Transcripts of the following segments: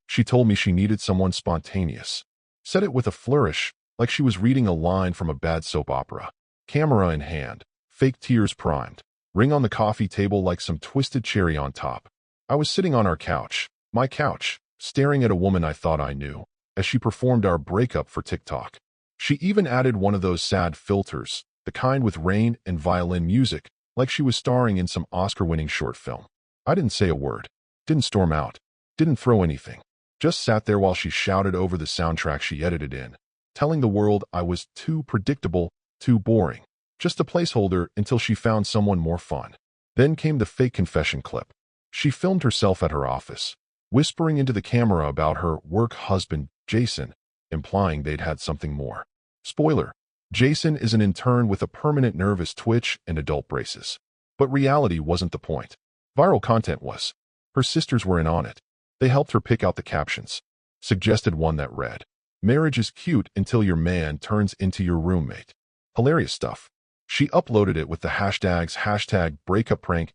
She told me she needed someone spontaneous. Said it with a flourish, like she was reading a line from a bad soap opera. Camera in hand, fake tears primed, ring on the coffee table like some twisted cherry on top. I was sitting on our couch, my couch, staring at a woman I thought I knew, as she performed our breakup for TikTok. She even added one of those sad filters, the kind with rain and violin music, like she was starring in some Oscar-winning short film. I didn't say a word, didn't storm out, didn't throw anything. Just sat there while she shouted over the soundtrack she edited in, telling the world I was too predictable, too boring, just a placeholder until she found someone more fun. Then came the fake confession clip. She filmed herself at her office, whispering into the camera about her work husband, Jason, implying they'd had something more. Spoiler: Jason is an intern with a permanent nervous twitch and adult braces. But reality wasn't the point. Viral content was. Her sisters were in on it. They helped her pick out the captions. Suggested one that read, "Marriage is cute until your man turns into your roommate." Hilarious stuff. She uploaded it with the hashtags #breakupprank,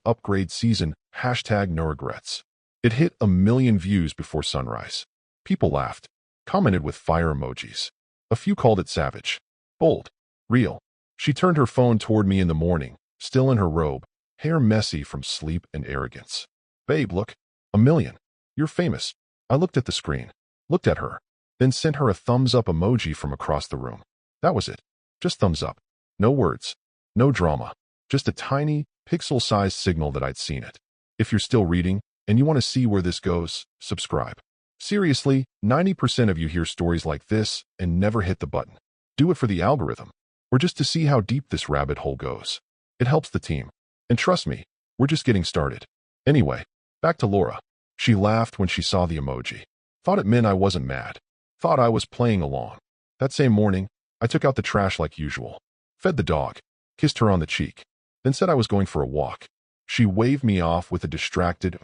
#upgrade season, #no regrets. It hit 1 million views before sunrise. People laughed, commented with fire emojis. A few called it savage, bold, real. She turned her phone toward me in the morning, still in her robe, hair messy from sleep and arrogance. "Babe, look. 1 million. You're famous." I looked at the screen, looked at her, then sent her a thumbs up emoji from across the room. That was it. Just thumbs up. No words. No drama. Just a tiny, pixel-sized signal that I'd seen it. If you're still reading, and you want to see where this goes, subscribe. Seriously, 90% of you hear stories like this and never hit the button. Do it for the algorithm, or just to see how deep this rabbit hole goes. It helps the team. And trust me, we're just getting started. Anyway, back to Laura. She laughed when she saw the emoji. Thought it meant I wasn't mad. Thought I was playing along. That same morning, I took out the trash like usual. Fed the dog. Kissed her on the cheek. Then said I was going for a walk. She waved me off with a distracted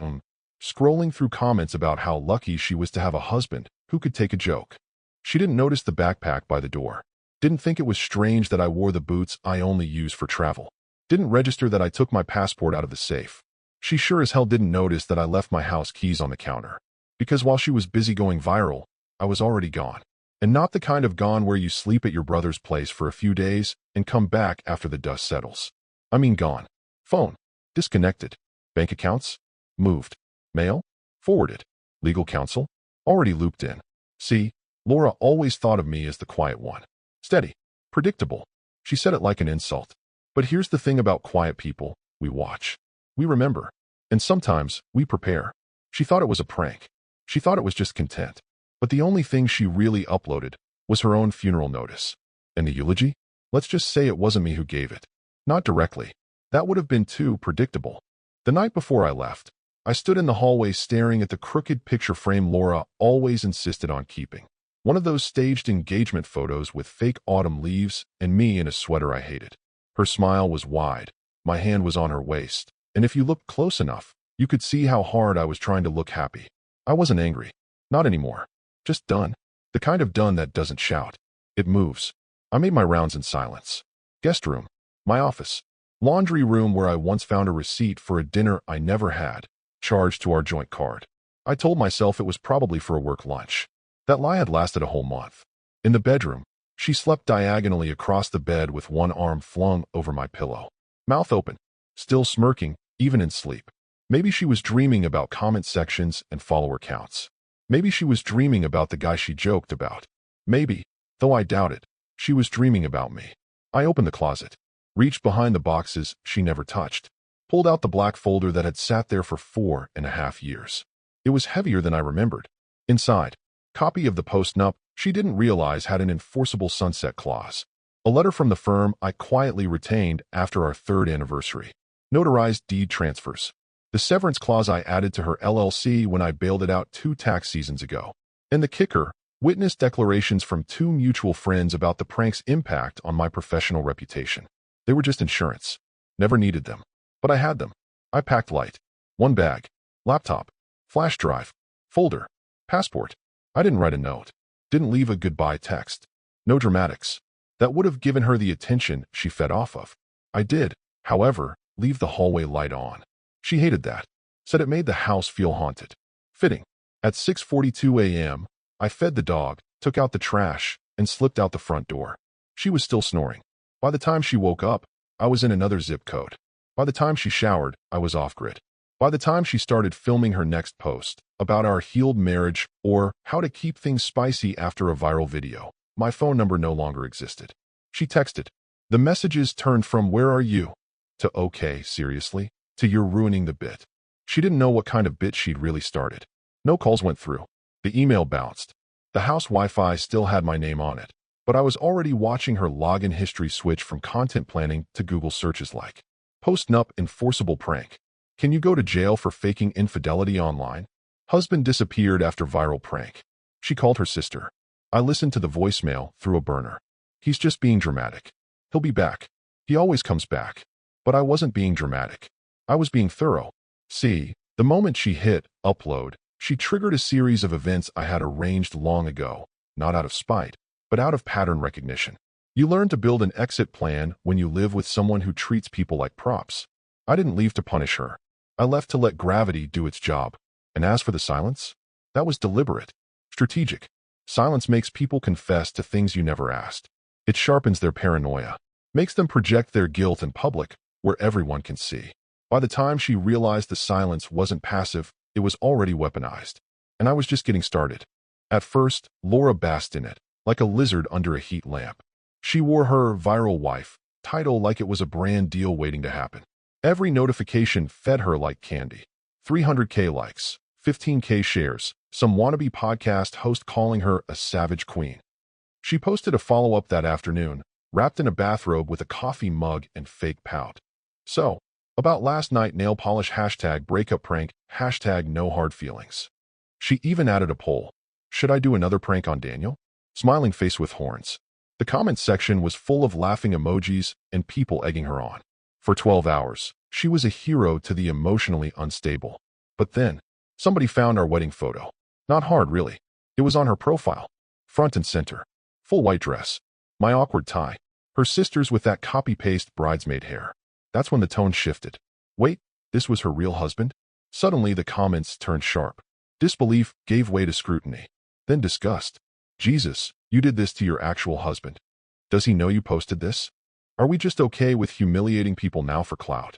scrolling through comments about how lucky she was to have a husband who could take a joke. She didn't notice the backpack by the door. Didn't think it was strange that I wore the boots I only use for travel. Didn't register that I took my passport out of the safe. She sure as hell didn't notice that I left my house keys on the counter. Because while she was busy going viral, I was already gone. And not the kind of gone where you sleep at your brother's place for a few days and come back after the dust settles. I mean gone. Phone. Disconnected. Bank accounts. Moved. Mail. Forwarded. Legal counsel. Already looped in. See, Laura always thought of me as the quiet one. Steady. Predictable. She said it like an insult. But here's the thing about quiet people: we watch. We remember. And sometimes, we prepare. She thought it was a prank. She thought it was just content. But the only thing she really uploaded was her own funeral notice. And the eulogy? Let's just say it wasn't me who gave it. Not directly. That would have been too predictable. The night before I left, I stood in the hallway staring at the crooked picture frame Laura always insisted on keeping. One of those staged engagement photos with fake autumn leaves and me in a sweater I hated. Her smile was wide. My hand was on her waist. And if you looked close enough, you could see how hard I was trying to look happy. I wasn't angry. Not anymore. Just done. The kind of done that doesn't shout. It moves. I made my rounds in silence. Guest room. My office. Laundry room where I once found a receipt for a dinner I never had, charged to our joint card. I told myself it was probably for a work lunch. That lie had lasted a whole month. In the bedroom, she slept diagonally across the bed with one arm flung over my pillow. Mouth open. Still smirking, even in sleep. Maybe she was dreaming about comment sections and follower counts. Maybe she was dreaming about the guy she joked about. Maybe, though I doubt it, she was dreaming about me. I opened the closet, reached behind the boxes she never touched, pulled out the black folder that had sat there for 4.5 years. It was heavier than I remembered. Inside, copy of the post-nup she didn't realize had an enforceable sunset clause. A letter from the firm I quietly retained after our 3rd anniversary. Notarized deed transfers. The severance clause I added to her LLC when I bailed it out 2 tax seasons ago. And the kicker, witness declarations from 2 mutual friends about the prank's impact on my professional reputation. They were just insurance. Never needed them. But I had them. I packed light. 1 bag. Laptop. Flash drive. Folder. Passport. I didn't write a note. Didn't leave a goodbye text. No dramatics. That would have given her the attention she fed off of. I did, however, leave the hallway light on. She hated that. Said it made the house feel haunted. Fitting. At 6:42 a.m., I fed the dog, took out the trash, and slipped out the front door. She was still snoring. By the time she woke up, I was in another zip code. By the time she showered, I was off-grid. By the time she started filming her next post about our healed marriage or how to keep things spicy after a viral video, my phone number no longer existed. She texted. The messages turned from "Where are you?" to "Okay, seriously?" to "You're ruining the bit." She didn't know what kind of bit she'd really started. No calls went through. The email bounced. The house Wi-Fi still had my name on it, but I was already watching her login history switch from content planning to Google searches like "Post-nup enforceable prank. Can you go to jail for faking infidelity online? Husband disappeared after viral prank." She called her sister. I listened to the voicemail through a burner. He's just being dramatic. He'll be back. He always comes back. But I wasn't being dramatic. I was being thorough. See, the moment she hit upload, she triggered a series of events I had arranged long ago, not out of spite, but out of pattern recognition. You learn to build an exit plan when you live with someone who treats people like props. I didn't leave to punish her. I left to let gravity do its job. And as for the silence, that was deliberate, strategic. Silence makes people confess to things you never asked. It sharpens their paranoia, makes them project their guilt in public where everyone can see. By the time she realized the silence wasn't passive, it was already weaponized. And I was just getting started. At first, Laura basked in it, like a lizard under a heat lamp. She wore her viral wife title like it was a brand deal waiting to happen. Every notification fed her like candy. 300K likes, 15K shares, some wannabe podcast host calling her a savage queen. She posted a follow-up that afternoon, wrapped in a bathrobe with a coffee mug and fake pout. So, about last night nail polish #breakup prank #no hard feelings. She even added a poll. Should I do another prank on Daniel? Smiling face with horns. The comment section was full of laughing emojis and people egging her on. For 12 hours, she was a hero to the emotionally unstable. But then, somebody found our wedding photo. Not hard, really. It was on her profile. Front and center. Full white dress. My awkward tie. Her sisters with that copy-paste bridesmaid hair. That's when the tone shifted. Wait, this was her real husband? Suddenly the comments turned sharp. Disbelief gave way to scrutiny. Then disgust. Jesus, you did this to your actual husband. Does he know you posted this? Are we just okay with humiliating people now for clout?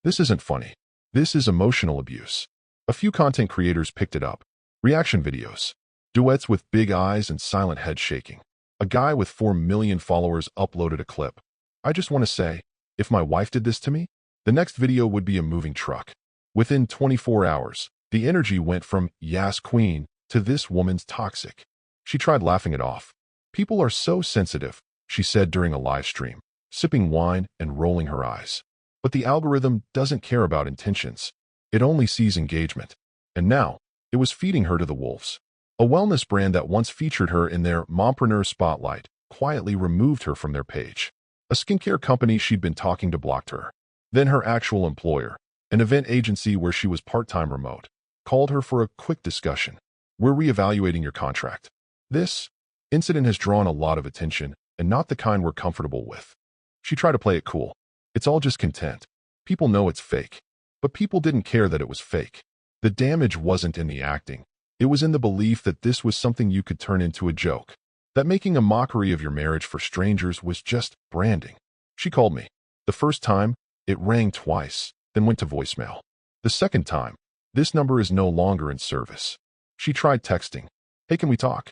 This isn't funny. This is emotional abuse. A few content creators picked it up. Reaction videos. Duets with big eyes and silent head shaking. A guy with 4 million followers uploaded a clip. I just want to say, if my wife did this to me, the next video would be a moving truck. Within 24 hours, the energy went from "Yas queen" to "This woman's toxic." She tried laughing it off. People are so sensitive, she said during a live stream, sipping wine and rolling her eyes. But the algorithm doesn't care about intentions. It only sees engagement. And now, it was feeding her to the wolves. A wellness brand that once featured her in their mompreneur spotlight quietly removed her from their page. A skincare company she'd been talking to blocked her. Then her actual employer, an event agency where she was part-time remote, called her for a quick discussion. We're reevaluating your contract. This incident has drawn a lot of attention and not the kind we're comfortable with. She tried to play it cool. It's all just content. People know it's fake. But people didn't care that it was fake. The damage wasn't in the acting. It was in the belief that this was something you could turn into a joke. That making a mockery of your marriage for strangers was just branding. She called me. The first time, it rang twice, then went to voicemail. The second time, this number is no longer in service. She tried texting. Hey, can we talk?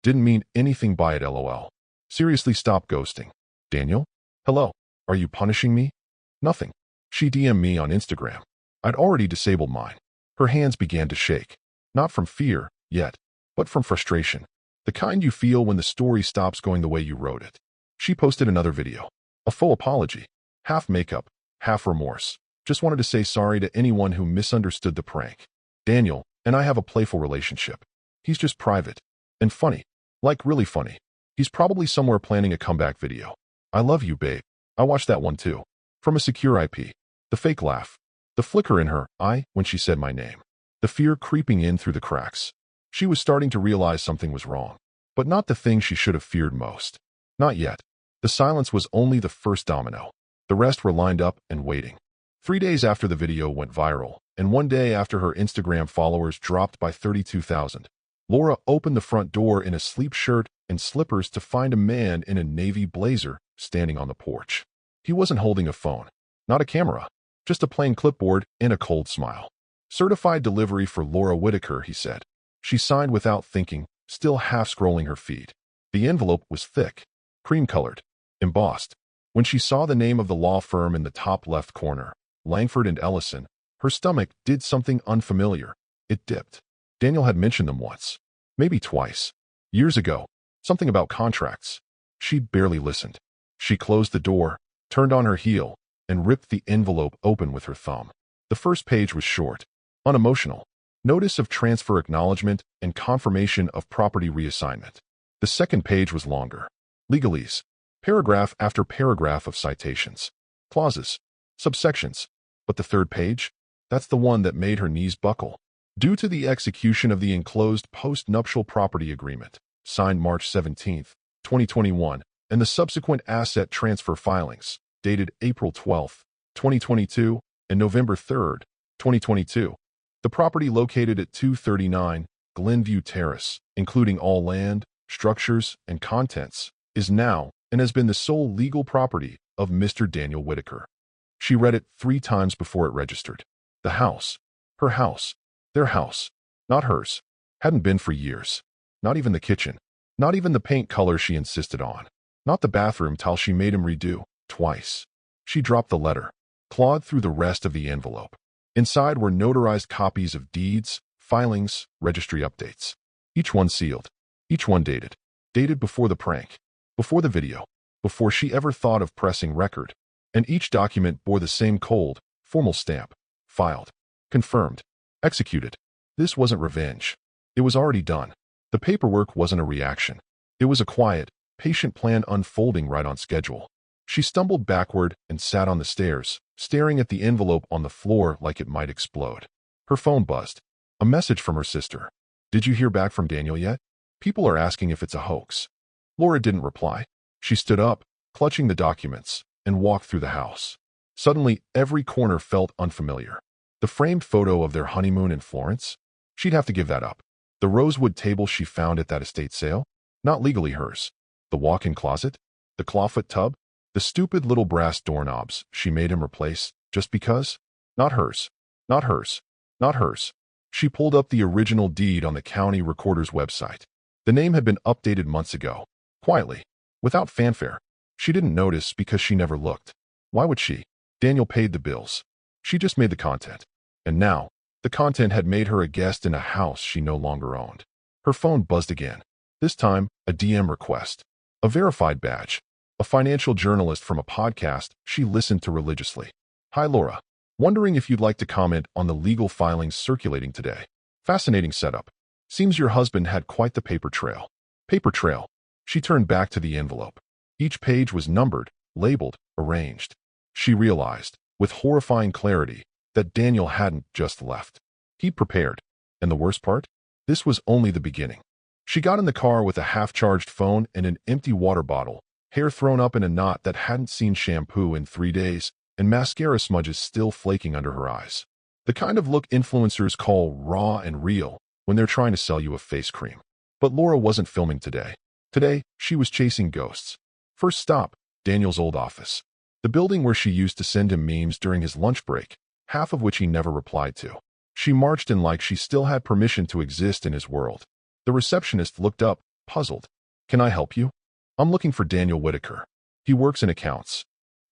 Didn't mean anything by it, lol. Seriously, stop ghosting. Daniel? Hello. Are you punishing me? Nothing. She DM'd me on Instagram. I'd already disabled mine. Her hands began to shake. Not from fear, yet, but from frustration. The kind you feel when the story stops going the way you wrote it. She posted another video. A full apology. Half makeup, half remorse. Just wanted to say sorry to anyone who misunderstood the prank. Daniel and I have a playful relationship. He's just private. And funny. Like really funny. He's probably somewhere planning a comeback video. I love you, babe. I watched that one too. From a secure IP. The fake laugh. The flicker in her eye when she said my name. The fear creeping in through the cracks. She was starting to realize something was wrong. But not the thing she should have feared most. Not yet. The silence was only the first domino. The rest were lined up and waiting. 3 days after the video went viral, and 1 day after her Instagram followers dropped by 32,000, Laura opened the front door in a sleep shirt and slippers to find a man in a navy blazer standing on the porch. He wasn't holding a phone, not a camera, just a plain clipboard and a cold smile. "Certified delivery for Laura Whitaker," he said. She signed without thinking, still half scrolling her feed. The envelope was thick, cream-colored, embossed. When she saw the name of the law firm in the top left corner, Langford and Ellison, her stomach did something unfamiliar. It dipped. Daniel had mentioned them once, maybe twice. Years ago, something about contracts. She'd barely listened. She closed the door, turned on her heel, and ripped the envelope open with her thumb. The first page was short, unemotional. Notice of transfer acknowledgement and confirmation of property reassignment. The second page was longer. Legalese. Paragraph after paragraph of citations. Clauses. Subsections. But the third page? That's the one that made her knees buckle. Due to the execution of the enclosed post-nuptial property agreement, signed March 17, 2021, and the subsequent asset transfer filings, dated April 12, 2022, and November 3, 2022. The property located at 239 Glenview Terrace, including all land, structures, and contents, is now and has been the sole legal property of Mr. Daniel Whitaker. She read it 3 times before it registered. The house, her house, their house, not hers, hadn't been for years. Not even the kitchen, not even the paint color she insisted on, not the bathroom tile she made him redo twice. She dropped the letter, clawed through the rest of the envelope. Inside were notarized copies of deeds, filings, registry updates. Each one sealed, each one dated before the prank, before the video, before she ever thought of pressing record. And each document bore the same cold, formal stamp. Filed, confirmed, executed. This wasn't revenge. It was already done. The paperwork wasn't a reaction. It was a quiet, patient plan unfolding right on schedule. She stumbled backward and sat on the stairs, staring at the envelope on the floor like it might explode. Her phone buzzed. A message from her sister. "Did you hear back from Daniel yet? People are asking if it's a hoax." Laura didn't reply. She stood up, clutching the documents, and walked through the house. Suddenly, every corner felt unfamiliar. The framed photo of their honeymoon in Florence? She'd have to give that up. The rosewood table she found at that estate sale? Not legally hers. The walk-in closet? The clawfoot tub? The stupid little brass doorknobs she made him replace just because? Not hers. Not hers. Not hers. She pulled up the original deed on the county recorder's website. The name had been updated months ago. Quietly. Without fanfare. She didn't notice because she never looked. Why would she? Daniel paid the bills. She just made the content. And now, the content had made her a guest in a house she no longer owned. Her phone buzzed again. This time, a DM request. A verified badge. A financial journalist from a podcast she listened to religiously. "Hi Laura. Wondering if you'd like to comment on the legal filings circulating today. Fascinating setup. Seems your husband had quite the paper trail." Paper trail. She turned back to the envelope. Each page was numbered, labeled, arranged. She realized, with horrifying clarity, that Daniel hadn't just left. He'd prepared. And the worst part? This was only the beginning. She got in the car with a half-charged phone and an empty water bottle, hair thrown up in a knot that hadn't seen shampoo in 3 days, and mascara smudges still flaking under her eyes. The kind of look influencers call raw and real when they're trying to sell you a face cream. But Laura wasn't filming today. Today, she was chasing ghosts. First stop, Daniel's old office. The building where she used to send him memes during his lunch break, half of which he never replied to. She marched in like she still had permission to exist in his world. The receptionist looked up, puzzled. "Can I help you?" "I'm looking for Daniel Whitaker. He works in accounts."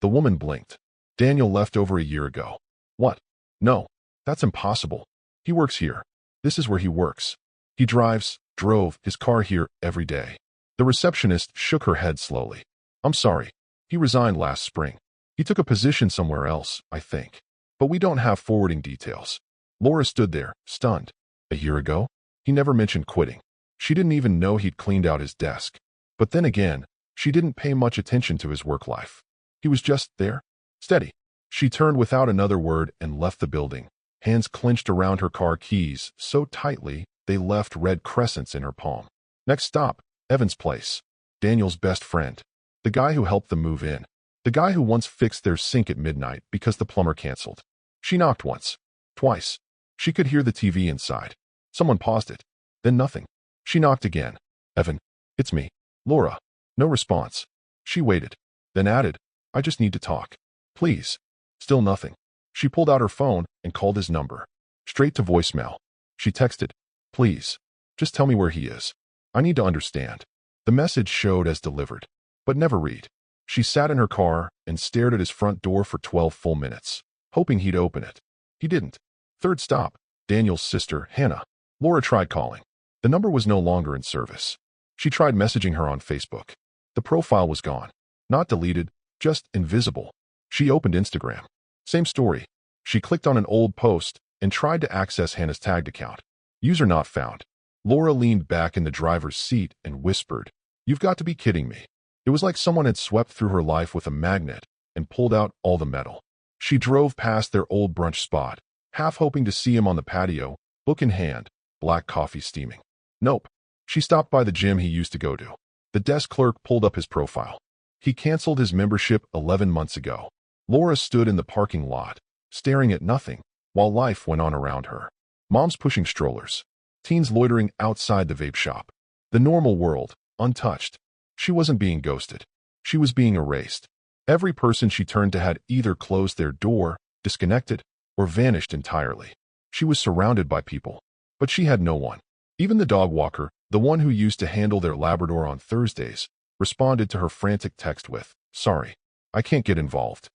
The woman blinked. "Daniel left over a year ago." "What? No, that's impossible. He works here. This is where he works. He drove his car here every day." The receptionist shook her head slowly. "I'm sorry. He resigned last spring. He took a position somewhere else, I think. But we don't have forwarding details." Laura stood there, stunned. A year ago? He never mentioned quitting. She didn't even know he'd cleaned out his desk. But then again, she didn't pay much attention to his work life. He was just there, steady. She turned without another word and left the building, hands clenched around her car keys so tightly they left red crescents in her palm. Next stop, Evan's place. Daniel's best friend. The guy who helped them move in. The guy who once fixed their sink at midnight because the plumber canceled. She knocked once. Twice. She could hear the TV inside. Someone paused it. Then nothing. She knocked again. Evan. It's me. Laura. No response. She waited. Then added, I just need to talk. Please. Still nothing. She pulled out her phone and called his number. Straight to voicemail. She texted, please. Just tell me where he is. I need to understand. The message showed as delivered, but never read. She sat in her car and stared at his front door for 12 full minutes, hoping he'd open it. He didn't. Third stop, Daniel's sister, Hannah. Laura tried calling. The number was no longer in service. She tried messaging her on Facebook. The profile was gone. Not deleted, just invisible. She opened Instagram. Same story. She clicked on an old post and tried to access Hannah's tagged account. User not found. Laura leaned back in the driver's seat and whispered, You've got to be kidding me. It was like someone had swept through her life with a magnet and pulled out all the metal. She drove past their old brunch spot, half hoping to see him on the patio, book in hand, black coffee steaming. Nope. She stopped by the gym he used to go to. The desk clerk pulled up his profile. He canceled his membership 11 months ago. Laura stood in the parking lot, staring at nothing, while life went on around her. Moms pushing strollers. Teens loitering outside the vape shop. The normal world, untouched. She wasn't being ghosted. She was being erased. Every person she turned to had either closed their door, disconnected, or vanished entirely. She was surrounded by people, but she had no one. Even the dog walker, the one who used to handle their Labrador on Thursdays, responded to her frantic text with, Sorry, I can't get involved.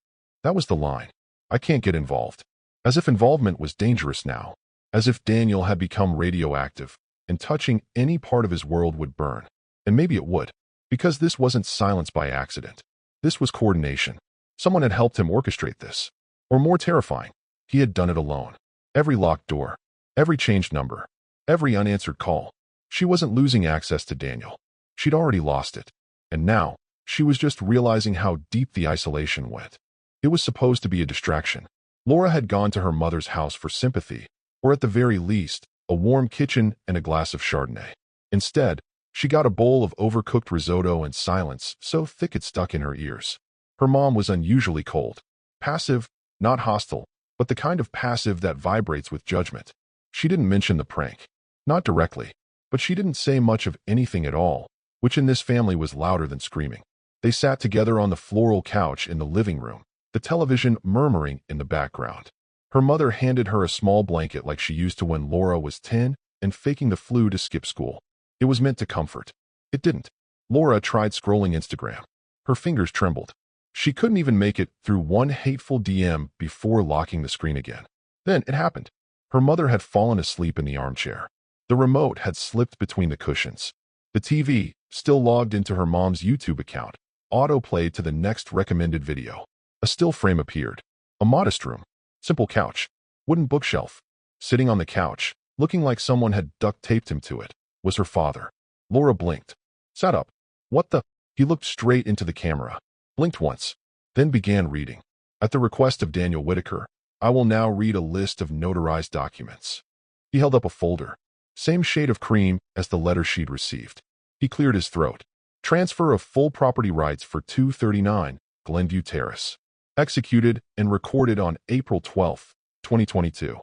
That was the line. I can't get involved. As if involvement was dangerous now. As if Daniel had become radioactive, and touching any part of his world would burn. And maybe it would. Because this wasn't silence by accident. This was coordination. Someone had helped him orchestrate this. Or more terrifying, he had done it alone. Every locked door. Every changed number. Every unanswered call. She wasn't losing access to Daniel. She'd already lost it. And now, she was just realizing how deep the isolation went. It was supposed to be a distraction. Laura had gone to her mother's house for sympathy, or at the very least, a warm kitchen and a glass of Chardonnay. Instead, she got a bowl of overcooked risotto and silence so thick it stuck in her ears. Her mom was unusually cold. Passive, not hostile, but the kind of passive that vibrates with judgment. She didn't mention the prank. Not directly. But she didn't say much of anything at all, which in this family was louder than screaming. They sat together on the floral couch in the living room, the television murmuring in the background. Her mother handed her a small blanket like she used to when Laura was 10 and faking the flu to skip school. It was meant to comfort. It didn't. Laura tried scrolling Instagram. Her fingers trembled. She couldn't even make it through one hateful DM before locking the screen again. Then it happened. Her mother had fallen asleep in the armchair. The remote had slipped between the cushions. The TV, still logged into her mom's YouTube account, autoplayed to the next recommended video. A still frame appeared. A modest room. Simple couch. Wooden bookshelf. Sitting on the couch, looking like someone had duct taped him to it, was her father. Laura blinked. Sat up. What the? He looked straight into the camera. Blinked once. Then began reading. At the request of Daniel Whitaker, I will now read a list of notarized documents. He held up a folder. Same shade of cream as the letter she'd received. He cleared his throat. Transfer of full property rights for 239 Glenview Terrace. Executed and recorded on April 12, 2022.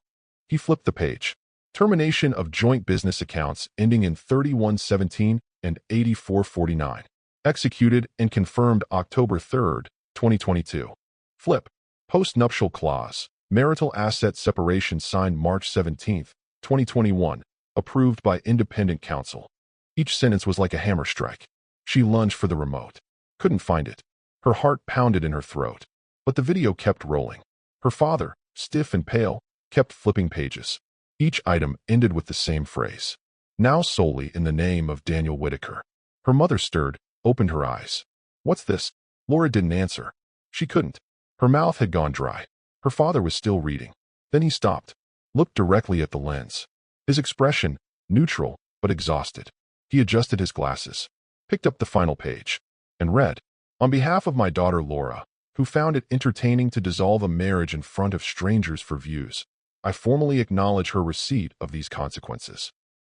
He flipped the page. Termination of joint business accounts ending in 3117 and 8449. Executed and confirmed October 3, 2022. Flip. Post-nuptial clause. Marital asset separation signed March 17, 2021. Approved by independent counsel. Each sentence was like a hammer strike. She lunged for the remote. Couldn't find it. Her heart pounded in her throat. But the video kept rolling. Her father, stiff and pale, kept flipping pages. Each item ended with the same phrase. Now solely in the name of Daniel Whitaker. Her mother stirred, opened her eyes. What's this? Laura didn't answer. She couldn't. Her mouth had gone dry. Her father was still reading. Then he stopped. Looked directly at the lens. His expression, neutral, but exhausted. He adjusted his glasses. Picked up the final page. And read, On behalf of my daughter Laura, who found it entertaining to dissolve a marriage in front of strangers for views, I formally acknowledge her receipt of these consequences.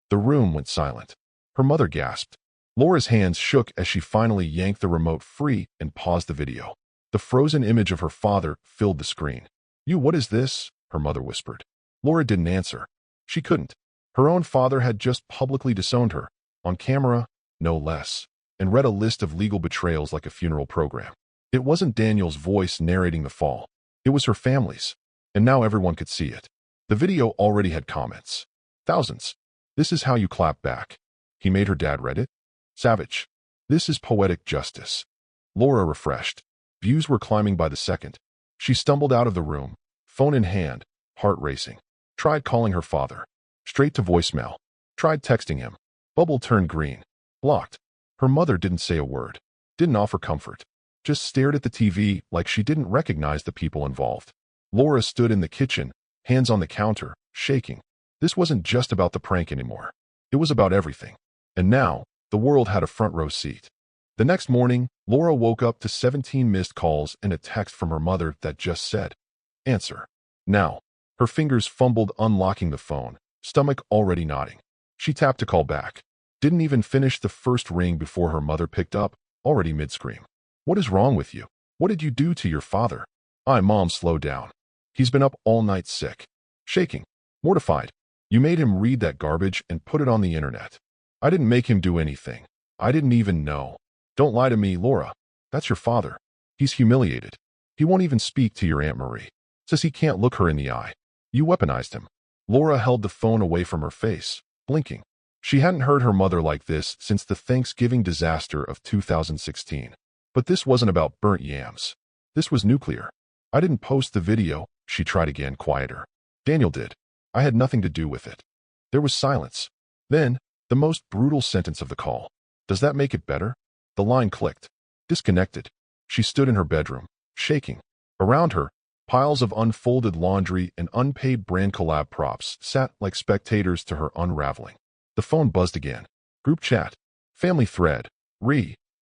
The room went silent. Her mother gasped. Laura's hands shook as she finally yanked the remote free and paused the video. The frozen image of her father filled the screen. What is this?" her mother whispered. Laura didn't answer. She couldn't. Her own father had just publicly disowned her, on camera, no less, and read a list of legal betrayals like a funeral program. It wasn't Daniel's voice narrating the fall. It was her family's. And now everyone could see it. The video already had comments. Thousands. "This is how you clap back." He made her dad read it. Savage. "This is poetic justice." Laura refreshed. Views were climbing by the second. She stumbled out of the room, phone in hand, heart racing. Tried calling her father. Straight to voicemail. Tried texting him. Bubble turned green. Blocked. Her mother didn't say a word. Didn't offer comfort. Just stared at the TV like she didn't recognize the people involved. Laura stood in the kitchen, hands on the counter, shaking. This wasn't just about the prank anymore. It was about everything. And now, the world had a front row seat. The next morning, Laura woke up to 17 missed calls and a text from her mother that just said, "Answer. Now." Her fingers fumbled unlocking the phone, stomach already knotting. She tapped to call back. Didn't even finish the first ring before her mother picked up, already mid-scream. "What is wrong with you? What did you do to your father?" Mom, slow down. He's been up all night sick. Shaking. Mortified. "You made him read that garbage and put it on the internet." "I didn't make him do anything. I didn't even know." "Don't lie to me, Laura. That's your father. He's humiliated. He won't even speak to your Aunt Marie. Says he can't look her in the eye. You weaponized him." Laura held the phone away from her face, blinking. She hadn't heard her mother like this since the Thanksgiving disaster of 2016. But this wasn't about burnt yams. This was nuclear. "I didn't post the video," she tried again, quieter. "Daniel did. I had nothing to do with it." There was silence. Then, the most brutal sentence of the call. "Does that make it better?" The line clicked. Disconnected. She stood in her bedroom, shaking. Around her, piles of unfolded laundry and unpaid brand collab props sat like spectators to her unraveling. The phone buzzed again. Group chat. Family thread.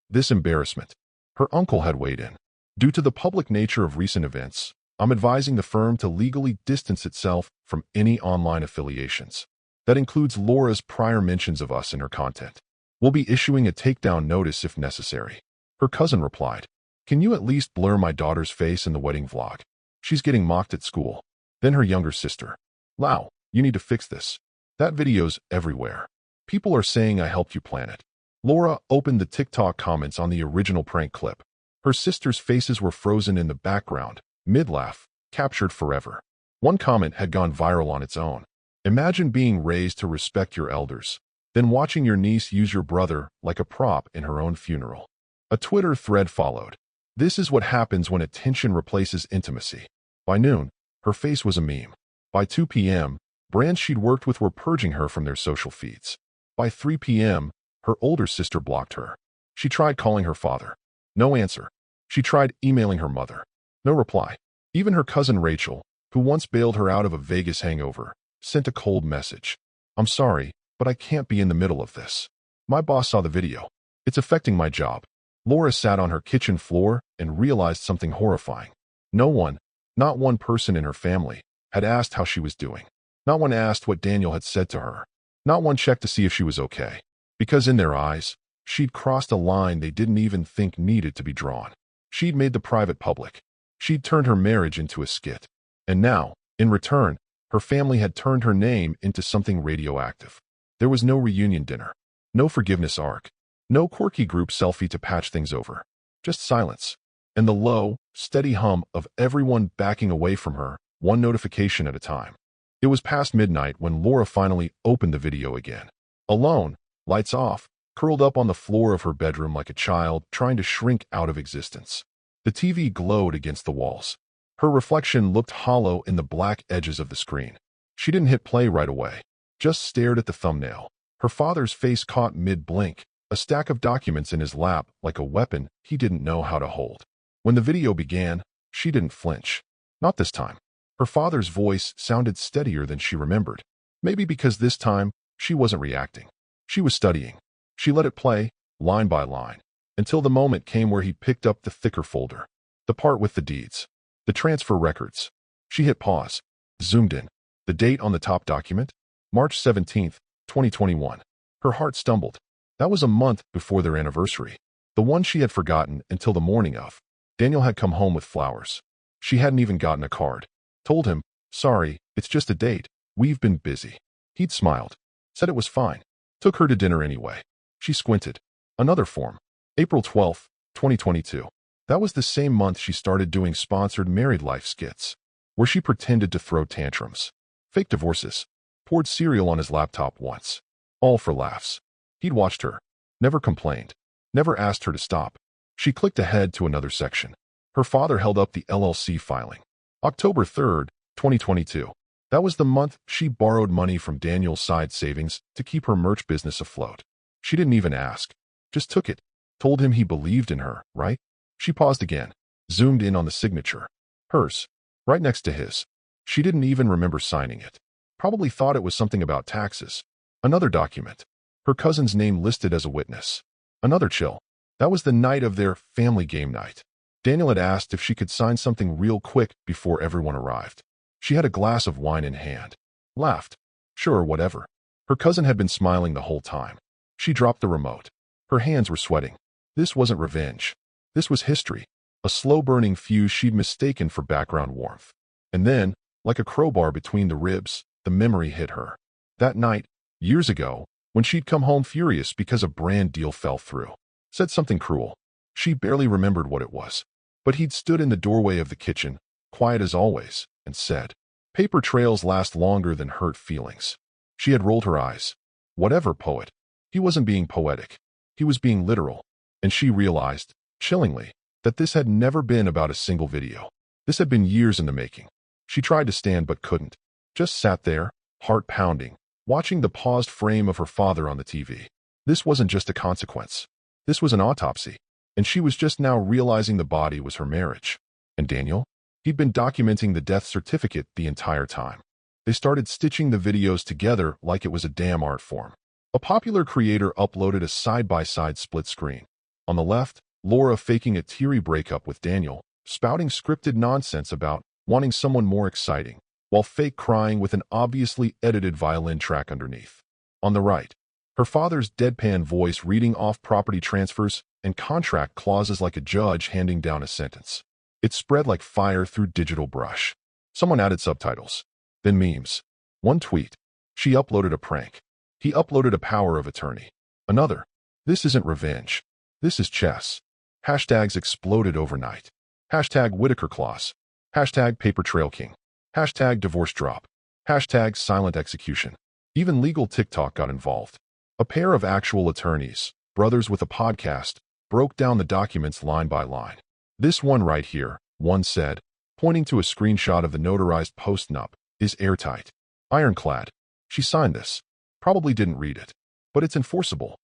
This embarrassment. Her uncle had weighed in. "Due to the public nature of recent events, I'm advising the firm to legally distance itself from any online affiliations. That includes Laura's prior mentions of us in her content. We'll be issuing a takedown notice if necessary." Her cousin replied, "Can you at least blur my daughter's face in the wedding vlog? She's getting mocked at school." Then her younger sister. "Lau, you need to fix this. That video's everywhere. People are saying I helped you plan it." Laura opened the TikTok comments on the original prank clip. Her sisters' faces were frozen in the background, mid-laugh, captured forever. One comment had gone viral on its own. "Imagine being raised to respect your elders, then watching your niece use your brother like a prop in her own funeral." A Twitter thread followed. "This is what happens when attention replaces intimacy." By noon, her face was a meme. By 2 p.m., brands she'd worked with were purging her from their social feeds. By 3 p.m., her older sister blocked her. She tried calling her father. No answer. She tried emailing her mother. No reply. Even her cousin Rachel, who once bailed her out of a Vegas hangover, sent a cold message. "I'm sorry, but I can't be in the middle of this. My boss saw the video. It's affecting my job." Laura sat on her kitchen floor and realized something horrifying. No one, not one person in her family, had asked how she was doing. Not one asked what Daniel had said to her. Not one checked to see if she was okay. Because in their eyes, she'd crossed a line they didn't even think needed to be drawn. She'd made the private public. She'd turned her marriage into a skit. And now, in return, her family had turned her name into something radioactive. There was no reunion dinner. No forgiveness arc. No quirky group selfie to patch things over. Just silence. And the low, steady hum of everyone backing away from her, one notification at a time. It was past midnight when Laura finally opened the video again. Alone, lights off, curled up on the floor of her bedroom like a child trying to shrink out of existence. The TV glowed against the walls. Her reflection looked hollow in the black edges of the screen. She didn't hit play right away, just stared at the thumbnail. Her father's face caught mid-blink, a stack of documents in his lap like a weapon he didn't know how to hold. When the video began, she didn't flinch. Not this time. Her father's voice sounded steadier than she remembered. Maybe because this time, she wasn't reacting. She was studying. She let it play, line by line, until the moment came where he picked up the thicker folder. The part with the deeds. The transfer records. She hit pause, zoomed in. The date on the top document? March 17th, 2021. Her heart stumbled. That was a month before their anniversary. The one she had forgotten until the morning of. Daniel had come home with flowers. She hadn't even gotten a card. Told him, "Sorry, it's just a date. We've been busy." He'd smiled. Said it was fine. Took her to dinner anyway. She squinted. Another form. April 12th, 2022. That was the same month she started doing sponsored married life skits, where she pretended to throw tantrums. Fake divorces. Poured cereal on his laptop once. All for laughs. He'd watched her. Never complained. Never asked her to stop. She clicked ahead to another section. Her father held up the LLC filing. October 3rd, 2022. That was the month she borrowed money from Daniel's side savings to keep her merch business afloat. She didn't even ask. Just took it. Told him he believed in her, right? She paused again. Zoomed in on the signature. Hers. Right next to his. She didn't even remember signing it. Probably thought it was something about taxes. Another document. Her cousin's name listed as a witness. Another chill. That was the night of their family game night. Daniel had asked if she could sign something real quick before everyone arrived. She had a glass of wine in hand. Laughed. Sure, whatever. Her cousin had been smiling the whole time. She dropped the remote. Her hands were sweating. This wasn't revenge. This was history. A slow-burning fuse she'd mistaken for background warmth. And then, like a crowbar between the ribs, the memory hit her. That night, years ago, when she'd come home furious because a brand deal fell through. Said something cruel. She barely remembered what it was. But he'd stood in the doorway of the kitchen, quiet as always, and said, "Paper trails last longer than hurt feelings." She had rolled her eyes. Whatever, poet. He wasn't being poetic. He was being literal. And she realized, chillingly, that this had never been about a single video. This had been years in the making. She tried to stand but couldn't. Just sat there, heart pounding, watching the paused frame of her father on the TV. This wasn't just a consequence. This was an autopsy. And she was just now realizing the body was her marriage. And Daniel? He'd been documenting the death certificate the entire time. They started stitching the videos together like it was a damn art form. A popular creator uploaded a side-by-side split screen. On the left, Laura faking a teary breakup with Daniel, spouting scripted nonsense about wanting someone more exciting, while fake crying with an obviously edited violin track underneath. On the right, her father's deadpan voice reading off property transfers and contract clauses like a judge handing down a sentence. It spread like fire through digital brush. Someone added subtitles. Then memes. One tweet. She uploaded a prank. He uploaded a power of attorney. Another. This isn't revenge. This is chess. Hashtags exploded overnight. Hashtag Whitaker Clause. Hashtag Paper Trail King. Hashtag Divorce Drop. Hashtag Silent Execution. Even legal TikTok got involved. A pair of actual attorneys, brothers with a podcast, broke down the documents line by line. This one right here, one said, pointing to a screenshot of the notarized post-nup, is airtight. Ironclad. She signed this. Probably didn't read it. But it's enforceable.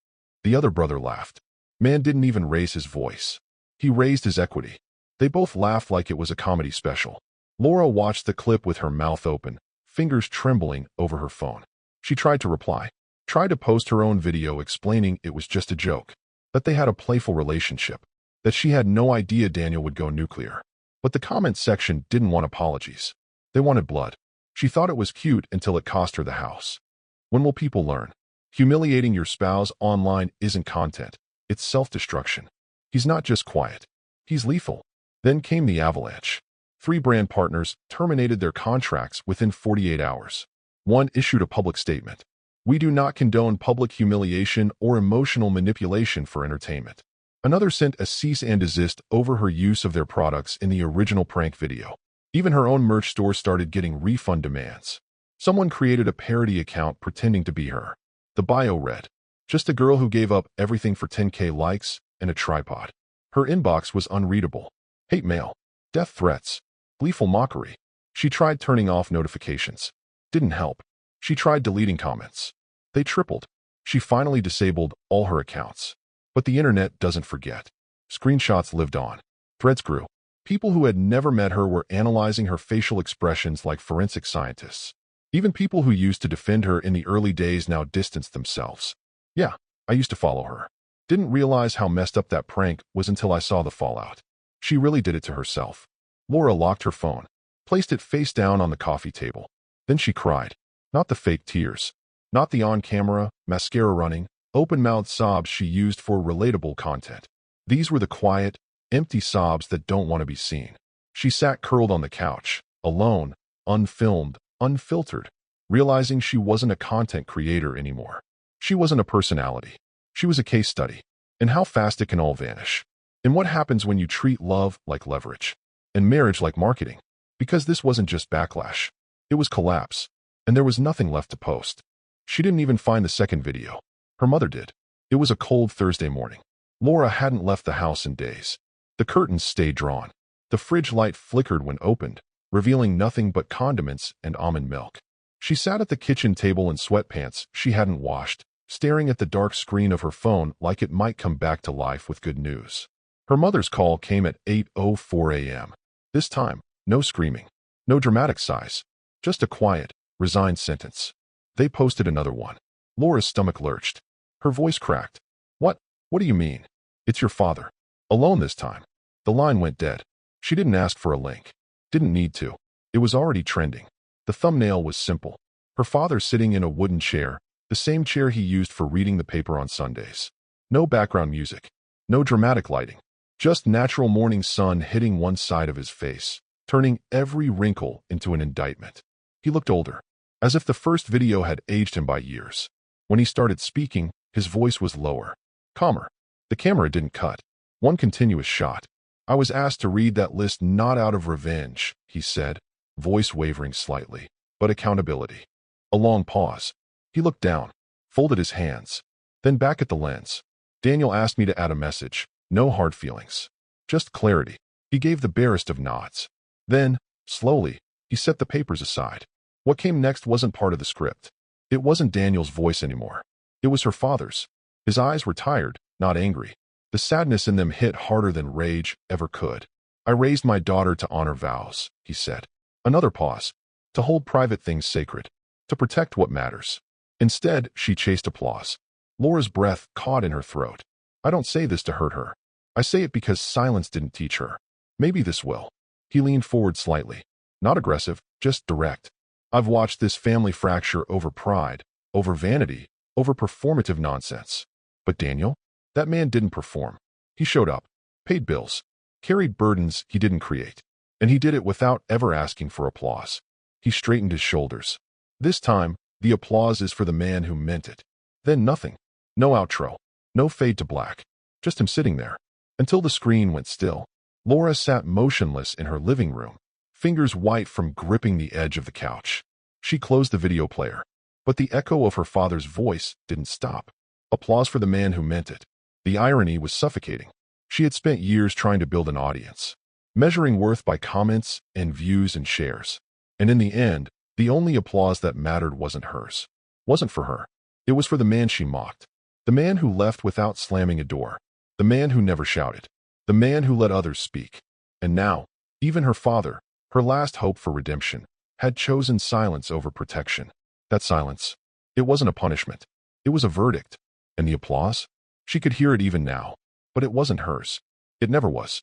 The other brother laughed. Man didn't even raise his voice. He raised his equity. They both laughed like it was a comedy special. Laura watched the clip with her mouth open, fingers trembling over her phone. She tried to reply. Tried to post her own video explaining it was just a joke. That they had a playful relationship. That she had no idea Daniel would go nuclear. But the comment section didn't want apologies. They wanted blood. She thought it was cute until it cost her the house. When will people learn? Humiliating your spouse online isn't content. It's self-destruction. He's not just quiet. He's lethal. Then came the avalanche. 3 brand partners terminated their contracts within 48 hours. One issued a public statement. We do not condone public humiliation or emotional manipulation for entertainment. Another sent a cease and desist over her use of their products in the original prank video. Even her own merch store started getting refund demands. Someone created a parody account pretending to be her. The bio read, "Just a girl who gave up everything for 10K likes and a tripod." Her inbox was unreadable. Hate mail, death threats, gleeful mockery. She tried turning off notifications. Didn't help. She tried deleting comments. They tripled. She finally disabled all her accounts. But the internet doesn't forget. Screenshots lived on. Threads grew. People who had never met her were analyzing her facial expressions like forensic scientists. Even people who used to defend her in the early days now distanced themselves. Yeah, I used to follow her. Didn't realize how messed up that prank was until I saw the fallout. She really did it to herself. Laura locked her phone, placed it face down on the coffee table. Then she cried. Not the fake tears. Not the on-camera, mascara running, open-mouthed sobs she used for relatable content. These were the quiet, empty sobs that don't want to be seen. She sat curled on the couch, alone, unfilmed, unfiltered, realizing she wasn't a content creator anymore. She wasn't a personality. She was a case study. And how fast it can all vanish. And what happens when you treat love like leverage and marriage like marketing? Because this wasn't just backlash. It was collapse. And there was nothing left to post. She didn't even find the second video. Her mother did. It was a cold Thursday morning. Laura hadn't left the house in days. The curtains stayed drawn. The fridge light flickered when opened, revealing nothing but condiments and almond milk. She sat at the kitchen table in sweatpants she hadn't washed, staring at the dark screen of her phone like it might come back to life with good news. Her mother's call came at 8:04 a.m. This time, no screaming, no dramatic sighs, just a quiet, resigned sentence. They posted another one. Laura's stomach lurched. Her voice cracked. What do you mean? It's your father. Alone this time. The line went dead. She didn't ask for a link. Didn't need to. It was already trending. The thumbnail was simple. Her father sitting in a wooden chair, the same chair he used for reading the paper on Sundays. No background music. No dramatic lighting. Just natural morning sun hitting one side of his face, turning every wrinkle into an indictment. He looked older, as if the first video had aged him by years. When he started speaking, his voice was lower, calmer. The camera didn't cut. One continuous shot. I was asked to read that list not out of revenge, he said, voice wavering slightly, but accountability. A long pause. He looked down, folded his hands, then back at the lens. Daniel asked me to add a message. No hard feelings. Just clarity. He gave the barest of nods. Then, slowly, he set the papers aside. What came next wasn't part of the script. It wasn't Daniel's voice anymore. It was her father's. His eyes were tired, not angry. The sadness in them hit harder than rage ever could. I raised my daughter to honor vows, he said. Another pause. To hold private things sacred. To protect what matters. Instead, she chased applause. Laura's breath caught in her throat. I don't say this to hurt her. I say it because silence didn't teach her. Maybe this will. He leaned forward slightly. Not aggressive, just direct. I've watched this family fracture over pride, over vanity, over performative nonsense. But Daniel? That man didn't perform. He showed up, paid bills, carried burdens he didn't create. And he did it without ever asking for applause. He straightened his shoulders. This time, the applause is for the man who meant it. Then nothing. No outro. No fade to black. Just him sitting there. Until the screen went still. Laura sat motionless in her living room, fingers white from gripping the edge of the couch. She closed the video player. But the echo of her father's voice didn't stop. Applause for the man who meant it. The irony was suffocating. She had spent years trying to build an audience, measuring worth by comments and views and shares. And in the end, the only applause that mattered wasn't hers. Wasn't for her. It was for the man she mocked. The man who left without slamming a door. The man who never shouted. The man who let others speak. And now, even her father, her last hope for redemption, had chosen silence over protection. That silence. It wasn't a punishment. It was a verdict. And the applause? She could hear it even now. But it wasn't hers. It never was.